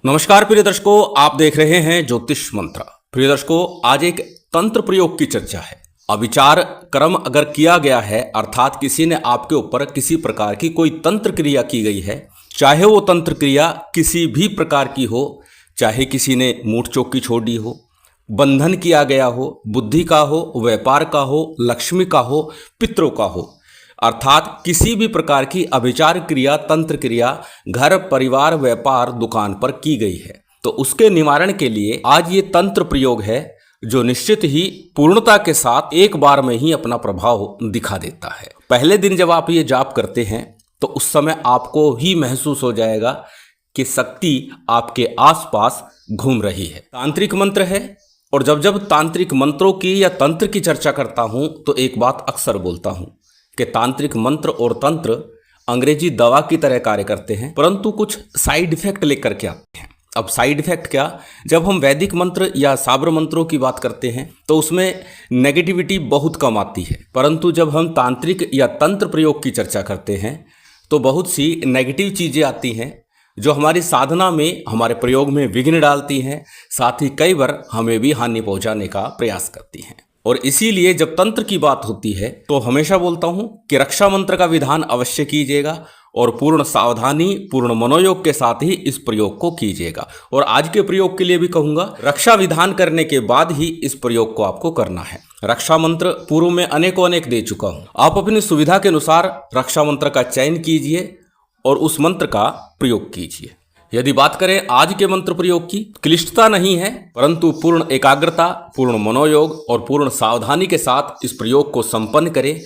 नमस्कार प्रिय दर्शकों, आप देख रहे हैं ज्योतिष मंत्र। प्रिय दर्शकों, आज एक तंत्र प्रयोग की चर्चा है। अविचार कर्म अगर किया गया है, अर्थात किसी ने आपके ऊपर किसी प्रकार की कोई तंत्र क्रिया की गई है, चाहे वो तंत्र क्रिया किसी भी प्रकार की हो, चाहे किसी ने मूठ चौकी छोड़ दी हो, बंधन किया गया हो, बुद्धि का हो, व्यापार का हो, लक्ष्मी का हो, पितरों का हो, अर्थात किसी भी प्रकार की अभिचार क्रिया, तंत्र क्रिया घर, परिवार, व्यापार, दुकान पर की गई है, तो उसके निवारण के लिए आज ये तंत्र प्रयोग है जो निश्चित ही पूर्णता के साथ एक बार में ही अपना प्रभाव दिखा देता है। पहले दिन जब आप ये जाप करते हैं तो उस समय आपको ही महसूस हो जाएगा कि शक्ति आपके आसपास घूम रही है। तांत्रिक मंत्र है, और जब जब तांत्रिक मंत्रों की या तंत्र की चर्चा करता हूं तो एक बात अक्सर बोलता हूं कि तांत्रिक मंत्र और तंत्र अंग्रेजी दवा की तरह कार्य करते हैं, परंतु कुछ साइड इफेक्ट लेकर के आते हैं। अब साइड इफेक्ट क्या? जब हम वैदिक मंत्र या साबर मंत्रों की बात करते हैं तो उसमें नेगेटिविटी बहुत कम आती है, परंतु जब हम तांत्रिक या तंत्र प्रयोग की चर्चा करते हैं तो बहुत सी नेगेटिव चीज़ें आती हैं जो हमारी साधना में, हमारे प्रयोग में विघ्न डालती हैं, साथ ही कई बार हमें भी हानि पहुंचाने का प्रयास करती हैं। और इसीलिए जब तंत्र की बात होती है तो हमेशा बोलता हूं कि रक्षा मंत्र का विधान अवश्य कीजिएगा और पूर्ण सावधानी, पूर्ण मनोयोग के साथ ही इस प्रयोग को कीजिएगा। और आज के प्रयोग के लिए भी कहूंगा, रक्षा विधान करने के बाद ही इस प्रयोग को आपको करना है। रक्षा मंत्र पूर्व में अनेकों अनेक दे चुका हूं, आप अपनी सुविधा के अनुसार रक्षा मंत्र का चयन कीजिए और उस मंत्र का प्रयोग कीजिए। यदि बात करें आज के मंत्र प्रयोग की, क्लिष्टता नहीं है, परंतु पूर्ण एकाग्रता, पूर्ण मनोयोग और पूर्ण सावधानी के साथ इस प्रयोग को संपन्न करें।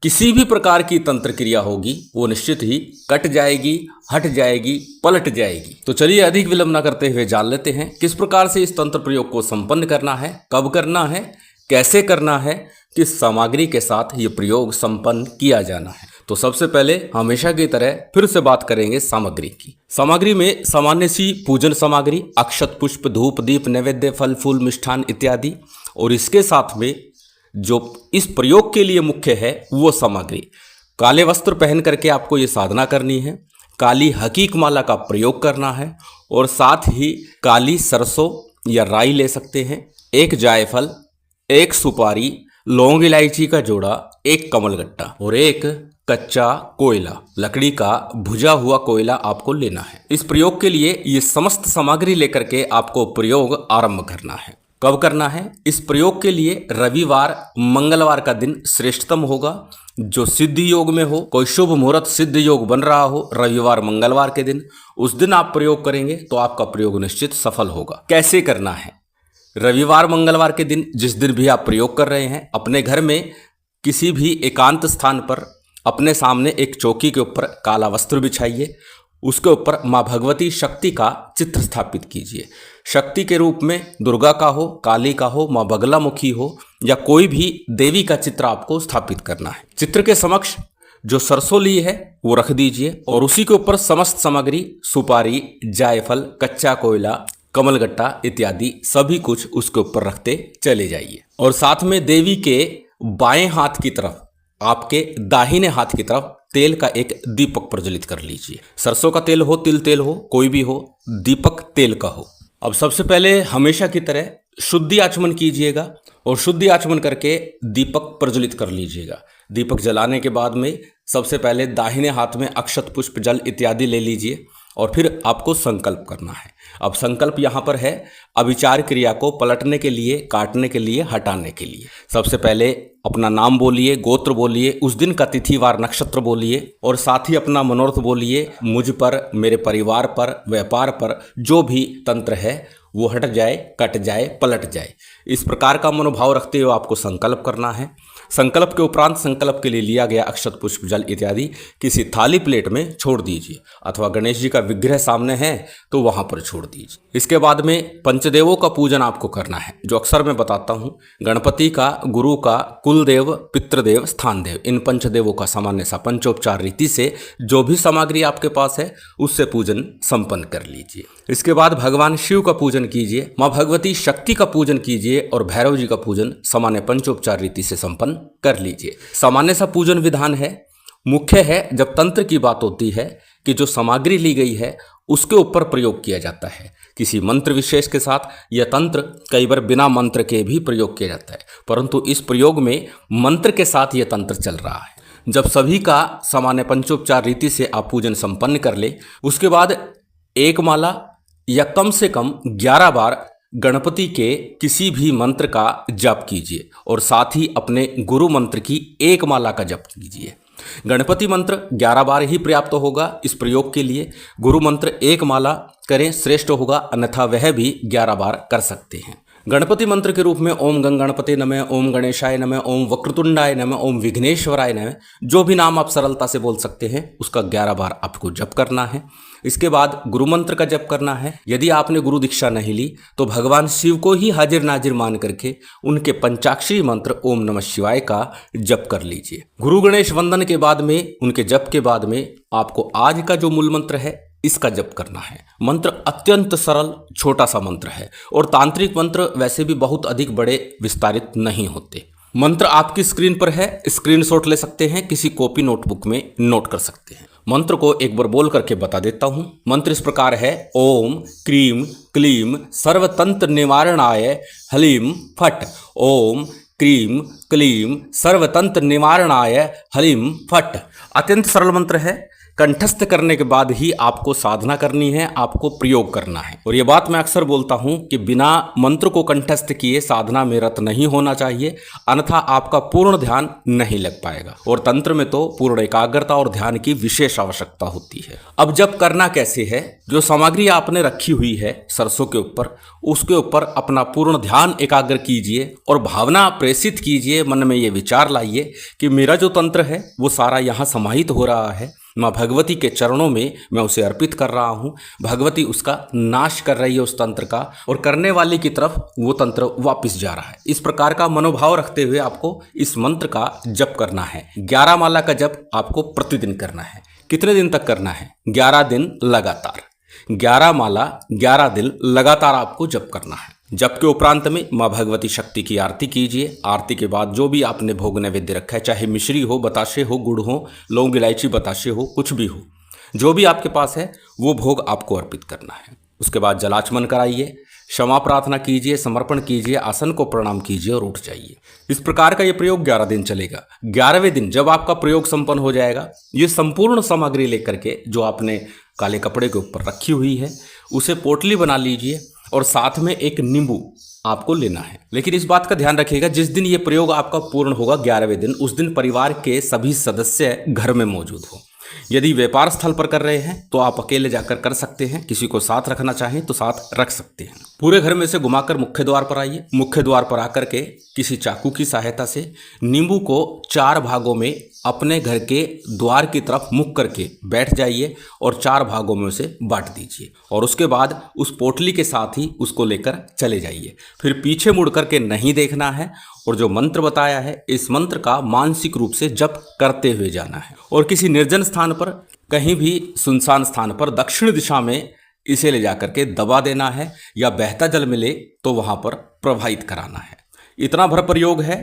किसी भी प्रकार की तंत्र क्रिया होगी वो निश्चित ही कट जाएगी, हट जाएगी, पलट जाएगी। तो चलिए अधिक विलंब न करते हुए जान लेते हैं किस प्रकार से इस तंत्र प्रयोग को संपन्न करना है, कब करना है, कैसे करना है, किस सामग्री के साथ ये प्रयोग संपन्न किया जाना है। तो सबसे पहले हमेशा की तरह फिर से बात करेंगे सामग्री की। सामग्री में सामान्य सी पूजन सामग्री, अक्षत, पुष्प, धूप, दीप, नैवेद्य, फल फूल, मिष्ठान इत्यादि, और इसके साथ में जो इस प्रयोग के लिए मुख्य है वो सामग्री, काले वस्त्र पहन करके आपको ये साधना करनी है, काली हकीक माला का प्रयोग करना है, और साथ ही काली सरसों या राई ले सकते हैं, एक जायफल, एक सुपारी, लौंग इलायची का जोड़ा, एक कमलगट्टा और एक कच्चा कोयला, लकड़ी का भुजा हुआ कोयला आपको लेना है। इस प्रयोग के लिए ये समस्त सामग्री लेकर के आपको प्रयोग आरंभ करना है। कब करना है? इस प्रयोग के लिए रविवार, मंगलवार का दिन श्रेष्ठतम होगा। जो सिद्ध योग में हो, कोई शुभ मुहूर्त सिद्ध योग बन रहा हो रविवार, मंगलवार के दिन, उस दिन आप प्रयोग करेंगे तो आपका प्रयोग निश्चित सफल होगा। कैसे करना है? रविवार, मंगलवार के दिन जिस दिन भी आप प्रयोग कर रहे हैं, अपने घर में किसी भी एकांत स्थान पर अपने सामने एक चौकी के ऊपर काला वस्त्र बिछाइए, उसके ऊपर माँ भगवती शक्ति का चित्र स्थापित कीजिए। शक्ति के रूप में दुर्गा का हो, काली का हो, माँ बगलामुखी हो, या कोई भी देवी का चित्र आपको स्थापित करना है। चित्र के समक्ष जो सरसों ली है वो रख दीजिए और उसी के ऊपर समस्त सामग्री, सुपारी, जायफल, कच्चा कोयला, कमलगट्टा इत्यादि सभी कुछ उसके ऊपर रखते चले जाइए। और साथ में देवी के बाएं हाथ की तरफ, आपके दाहिने हाथ की तरफ तेल का एक दीपक प्रज्वलित कर लीजिए। सरसों का तेल हो, तिल तेल हो, कोई भी हो, दीपक तेल का हो। अब सबसे पहले हमेशा की तरह शुद्धि आचमन कीजिएगा और शुद्धि आचमन करके दीपक प्रज्वलित कर लीजिएगा। दीपक जलाने के बाद में सबसे पहले दाहिने हाथ में अक्षत, पुष्प, जल इत्यादि ले लीजिए और फिर आपको संकल्प करना है। अब संकल्प यहाँ पर है अविचार क्रिया को पलटने के लिए, काटने के लिए, हटाने के लिए। सबसे पहले अपना नाम बोलिए, गोत्र बोलिए, उस दिन का तिथि वार नक्षत्र बोलिए और साथ ही अपना मनोरथ बोलिए। मुझ पर, मेरे परिवार पर, व्यापार पर जो भी तंत्र है वो हट जाए, कट जाए, पलट जाए। इस प्रकार का मनोभाव रखते हुए आपको संकल्प करना है। संकल्प के उपरांत संकल्प के लिए लिया गया अक्षत, पुष्प, जल इत्यादि किसी थाली प्लेट में छोड़ दीजिए, अथवा गणेश जी का विग्रह सामने है तो वहां पर छोड़ दीजिए। इसके बाद में पंचदेवों का पूजन आपको करना है, जो अक्सर मैं बताता हूं, गणपति का, गुरु का, कुलदेव, पितृदेव, स्थान देव, इन पंचदेवों का सामान्य सा पंचोपचार रीति से जो भी सामग्री आपके पास है उससे पूजन संपन्न कर लीजिए। इसके बाद भगवान शिव का पूजन कीजिए, माँ भगवती शक्ति का पूजन कीजिए और भैरव जी का पूजन सामान्य पंचोपचार रीति से संपन्न कर लीजिए। सामान्य सा पूजन विधान है। मुख्य है जब तंत्र की बात होती है कि जो सामग्री ली गई है उसके ऊपर प्रयोग किया जाता है। किसी मंत्र विशेष के साथ यह तंत्र कई बार बिना मंत्र के भी प्रयोग किया जाता है, परंतु इस प्रयोग में मंत्र के साथ यह तंत्र चल रहा है। जब सभी का सामान्य पंचोपचार रीति से आप पूजन संपन्न कर ले, उसके बाद एक माला या कम से कम 11 बार गणपति के किसी भी मंत्र का जप कीजिए और साथ ही अपने गुरु मंत्र की एक माला का जप कीजिए। गणपति मंत्र 11 बार ही पर्याप्त होगा इस प्रयोग के लिए। गुरु मंत्र एक माला करें श्रेष्ठ होगा, अन्यथा वह भी 11 बार कर सकते हैं। गणपति मंत्र के रूप में ओम गंग गणपते नमः, ओम गणेशाय नमः, ओम वक्रतुंडाय नमः, ओम विघ्नेश्वराय नमः, जो भी नाम आप सरलता से बोल सकते हैं उसका 11 बार आपको जप करना है। इसके बाद गुरु मंत्र का जप करना है। यदि आपने गुरु दीक्षा नहीं ली तो भगवान शिव को ही हाजिर नाजिर मान करके उनके पंचाक्षरी मंत्र ओम नमः शिवाय का जप कर लीजिए। गुरु गणेश वंदन के बाद में, उनके जप के बाद में आपको आज का जो मूल मंत्र है इसका जप करना है। मंत्र अत्यंत सरल छोटा सा मंत्र है और तांत्रिक मंत्र वैसे भी बहुत अधिक बड़े विस्तारित नहीं होते। मंत्र आपकी स्क्रीन पर है, स्क्रीनशॉट ले सकते हैं, किसी कॉपी नोटबुक में नोट कर सकते हैं। मंत्र को एक बार बोल करके बता देता हूं। मंत्र इस प्रकार है, ओम क्रीम क्लीम सर्वतंत्र निवारणाय हलीम फट। ओम क्रीम क्लीम सर्वतंत्र निवारणाय हलीम फट। अत्यंत सरल मंत्र है। कंठस्थ करने के बाद ही आपको साधना करनी है, आपको प्रयोग करना है। और ये बात मैं अक्सर बोलता हूं कि बिना मंत्र को कंठस्थ किए साधना में रत नहीं होना चाहिए, अन्यथा आपका पूर्ण ध्यान नहीं लग पाएगा। और तंत्र में तो पूर्ण एकाग्रता और ध्यान की विशेष आवश्यकता होती है। अब जब करना कैसे है, जो सामग्री आपने रखी हुई है सरसों के ऊपर, उसके ऊपर अपना पूर्ण ध्यान एकाग्र कीजिए और भावना प्रेषित कीजिए। मन में ये विचार लाइए कि मेरा जो तंत्र है वो सारा यहाँ समाहित हो रहा है, माँ भगवती के चरणों में मैं उसे अर्पित कर रहा हूँ। भगवती उसका नाश कर रही है उस तंत्र का, और करने वाले की तरफ वो तंत्र वापस जा रहा है। इस प्रकार का मनोभाव रखते हुए आपको इस मंत्र का जप करना है। 11 माला का जप आपको प्रतिदिन करना है। कितने दिन तक करना है? 11 दिन लगातार। 11 माला 11 दिन लगातार आपको जप करना है। जप के उपरांत में माँ भगवती शक्ति की आरती कीजिए। आरती के बाद जो भी आपने भोग नैवेद्य रखा है, चाहे मिश्री हो, बताशे हो, गुड़ हो, लौंग इलायची बताशे हो, कुछ भी हो, जो भी आपके पास है वो भोग आपको अर्पित करना है। उसके बाद जलाचमन कराइए, क्षमा प्रार्थना कीजिए, समर्पण कीजिए, आसन को प्रणाम कीजिए और उठ जाइए। इस प्रकार का ये प्रयोग 11 दिन चलेगा। 11वें दिन जब आपका प्रयोग संपन्न हो जाएगा, ये संपूर्ण सामग्री लेकर के जो आपने काले कपड़े के ऊपर रखी हुई है उसे पोटली बना लीजिए और साथ में एक नींबू आपको लेना है। लेकिन इस बात का ध्यान रखिएगा, जिस दिन ये प्रयोग आपका पूर्ण होगा 11वें दिन, उस दिन परिवार के सभी सदस्य घर में मौजूद हो। यदि व्यापार स्थल पर कर रहे हैं तो आप अकेले जाकर कर सकते हैं, किसी को साथ रखना चाहें तो साथ रख सकते हैं। पूरे घर में से घुमाकर मुख्य द्वार पर आइए। मुख्य द्वार पर आकर के किसी चाकू की सहायता से नींबू को 4 भागों में अपने घर के द्वार की तरफ मुख करके बैठ जाइए और 4 भागों में उसे बांट दीजिए। और उसके बाद उस पोटली के साथ ही उसको लेकर चले जाइए। फिर पीछे मुड़ करके नहीं देखना है और जो मंत्र बताया है इस मंत्र का मानसिक रूप से जप करते हुए जाना है। और किसी निर्जन स्थान पर, कहीं भी सुनसान स्थान पर दक्षिण दिशा में इसे ले जाकर के दबा देना है, या बहता जल मिले तो वहां पर प्रवाहित कराना है। इतना भर प्रयोग है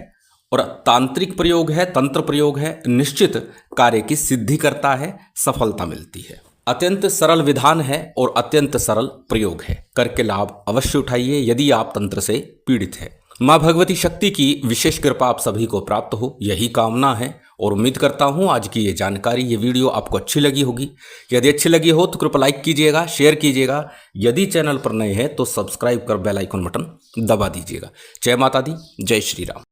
और तांत्रिक प्रयोग है, तंत्र प्रयोग है, निश्चित कार्य की सिद्धि करता है, सफलता मिलती है। अत्यंत सरल विधान है और अत्यंत सरल प्रयोग है। करके लाभ अवश्य उठाइए यदि आप तंत्र से पीड़ित है। माँ भगवती शक्ति की विशेष कृपा आप सभी को प्राप्त हो, यही कामना है। और उम्मीद करता हूँ आज की ये जानकारी, ये वीडियो आपको अच्छी लगी होगी। यदि अच्छी लगी हो तो कृपया लाइक कीजिएगा, शेयर कीजिएगा। यदि चैनल पर नए हैं तो सब्सक्राइब कर बेल आइकन बटन दबा दीजिएगा। जय माता दी, जय श्री राम।